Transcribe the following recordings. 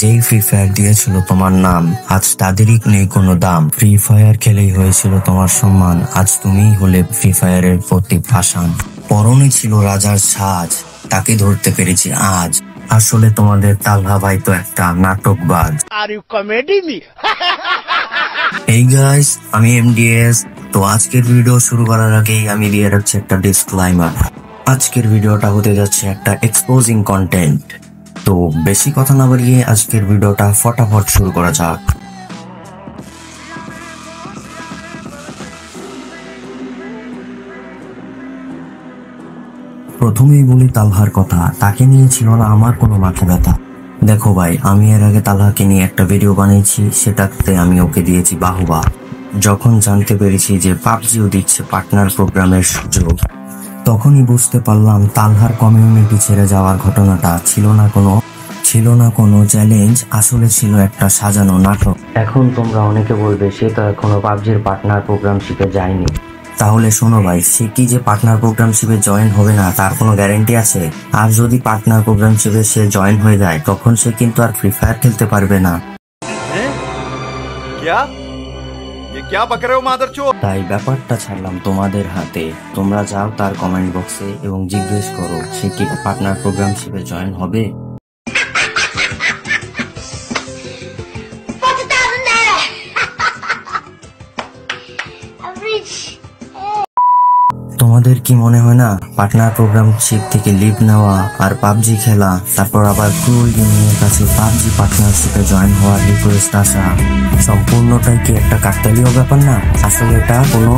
যেই free fire দিয়েছিল তোমার নাম, আজ তাদেরই নেই কোনো দাম। ফ্রি ফায়ার খেলেই হয়েছিল তোমার সম্মান, আজ তুমিই হলে ফ্রি ফায়ারের প্রতি পাষাণ। পরনে ছিল রাজার সাজ, তাকে ধরতে পেরেছি আজ। আসলে তোমাদের তালহা ভাই তো একটা নাটকবাজ। Are you comedy me? এই গাইস, আমি এমডিএস। তো আজকের ভিডিও শুরু করার আগেই আমি দিয়ে রাখছি একটা ডিসক্লাইমার। আজকের ভিডিওটা হতে যাচ্ছে একটা এক্সপোজিং কন্টেন্ট। তো বেশি কথা না বাড়িয়ে আজকের ভিডিওটা ফটাফট শুরু করা যাক। প্রথমেই বলি তালহার কথা। তাকে নিয়ে ছিল না আমার কোনো মাথা ব্যথা। দেখো ভাই, আমি এর আগে তালহাকে নিয়ে একটা ভিডিও বানিয়েছি, সেটাতে আমি ওকে দিয়েছি বাহুবা। যখন জানতে পেরেছি যে পাবজিও দিচ্ছে পার্টনার প্রোগ্রামের সুযোগ, তখনই বুঝতে পারলাম তালহার কমিউনিটি ছেড়ে যাওয়ার ঘটনাটা ছিল না কোনো চ্যালেঞ্জ, আসলে ছিল একটা সাজানো নাটক। এখন তোমরা অনেকে বলবে সে তো এখনো পাবজির পার্টনার প্রোগ্রামশিপে যায়নি। তাহলে শোনো ভাই, সে কি যে পার্টনার প্রোগ্রামশিপে জয়েন হবে না তার কোনো গ্যারান্টি আছে? আর যদি পার্টনার প্রোগ্রামশিপে সে জয়েন হয়ে যায়, তখন সে কিন্তু আর ফ্রি ফায়ার খেলতে পারবে না। তাই ব্যাপারটা ছাড়লাম তোমাদের হাতে। তোমরা যাও তার কমেন্ট বক্সে এবং জিজ্ঞেস করো সে কি পার্টনার প্রোগ্রামশিপে জয়েন হবে। তোমাদের কি মনে হয় না পার্টনার প্রোগ্রামশিপ থেকে লিভ নেওয়া আর পাবজি খেলা, তারপর আবার ক্রুল গেমিং এর কাছে পাবজি পার্টনারশিপে জয়েন হওয়ার রিকোয়েস্ট আসা, সম্পূর্ণটাই কি একটা কাকতালীয় ব্যাপার না? আসলে এটা কোনো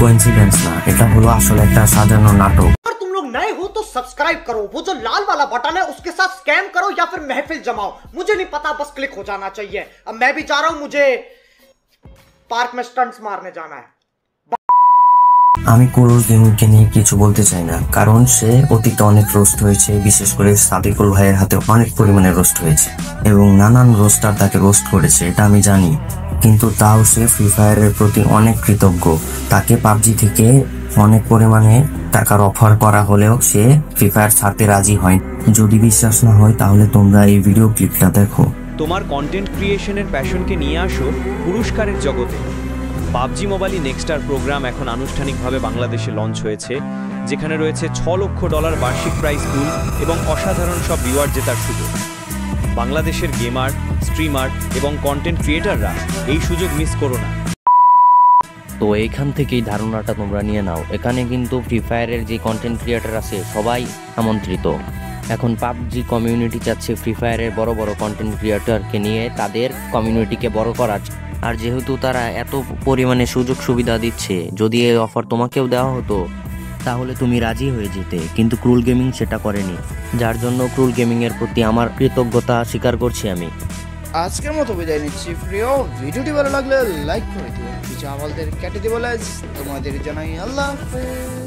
কোইন্সিডেন্স না, এটা হলো আসলে একটা সাজানো নাটক। अगर तुम लोग नए हो तो सब्सक्राइब करो, वो जो लाल वाला बटन है उसके साथ स्कैम करो या फिर महफिल जमाओ, मुझे नहीं पता, बस क्लिक हो जाना चाहिए। अब मैं भी जा रहा हूं, मुझे पार्क में स्टंट्स मारने जाना है। আমি কুরুল গেমিংকে নিয়ে কিছু বলতে চাই না, কারণ সে অতীতে অনেক রোস্ট হয়েছে, বিশেষ করে সাদিকুল ভাইয়ের হাতে অনেক পরিমাণে রোস্ট হয়েছে এবং নানান রোস্টার তাকে রোস্ট করেছে, এটা আমি জানি। কিন্তু তাও সে ফ্রি ফায়ারের প্রতি অনেক কৃতজ্ঞ। তাকে পাবজি থেকে অনেক পরিমাণে টাকার অফার করা হলেও সে ফ্রি ফায়ার ছাড়তে রাজি হয়। যদি বিশ্বাস না হয় তাহলে তোমরা এই ভিডিও ক্লিপটা দেখো। তোমার কন্টেন্ট ক্রিয়েশনের প্যাশনকে নিয়ে আসো পুরস্কারের জগতে। পাবজি মোবাইল নেক্সটার প্রোগ্রাম এখন আনুষ্ঠানিকভাবে বাংলাদেশে লঞ্চ হয়েছে, যেখানে রয়েছে $6 লক্ষ বার্ষিক প্রাইজ পুল এবং অসাধারণ সব রিওয়ার্ড জেতার সুযোগ। বাংলাদেশের গেমার, স্ট্রিমার এবং কন্টেন্ট ক্রিয়েটাররা এই সুযোগ মিস করো না। তো এইখান থেকেই ধারণাটা তোমরা নিয়ে নাও, এখানে কিন্তু ফ্রি ফায়ারের যে কন্টেন্ট ক্রিয়েটার আছে সবাই আমন্ত্রিত। এখন পাবজি কমিউনিটি চাচ্ছে ফ্রি ফায়ারের বড় বড় কন্টেন্ট ক্রিয়েটরকে নিয়ে তাদের কমিউনিটিকে বড় করার। আর যেহেতু তারা এত পরিমাণে সুযোগ সুবিধা দিচ্ছে, যদি এই অফার তোমাকেও দেওয়া হতো তাহলে তুমি রাজি হয়ে যেতে, কিন্তু ক্রুল গেমিং সেটা করেনি, যার জন্য ক্রুল গেমিং এর প্রতি আমার কৃতজ্ঞতা স্বীকার করছি আমি। আজকের মতো বিদায় নিচ্ছি প্রিয়। ভিডিওটি ভালো লাগলে লাইক করে দিও, কিছু আমাদের কেটে দিও, তোমাদের জানাই আল্লাহ হাফেজ।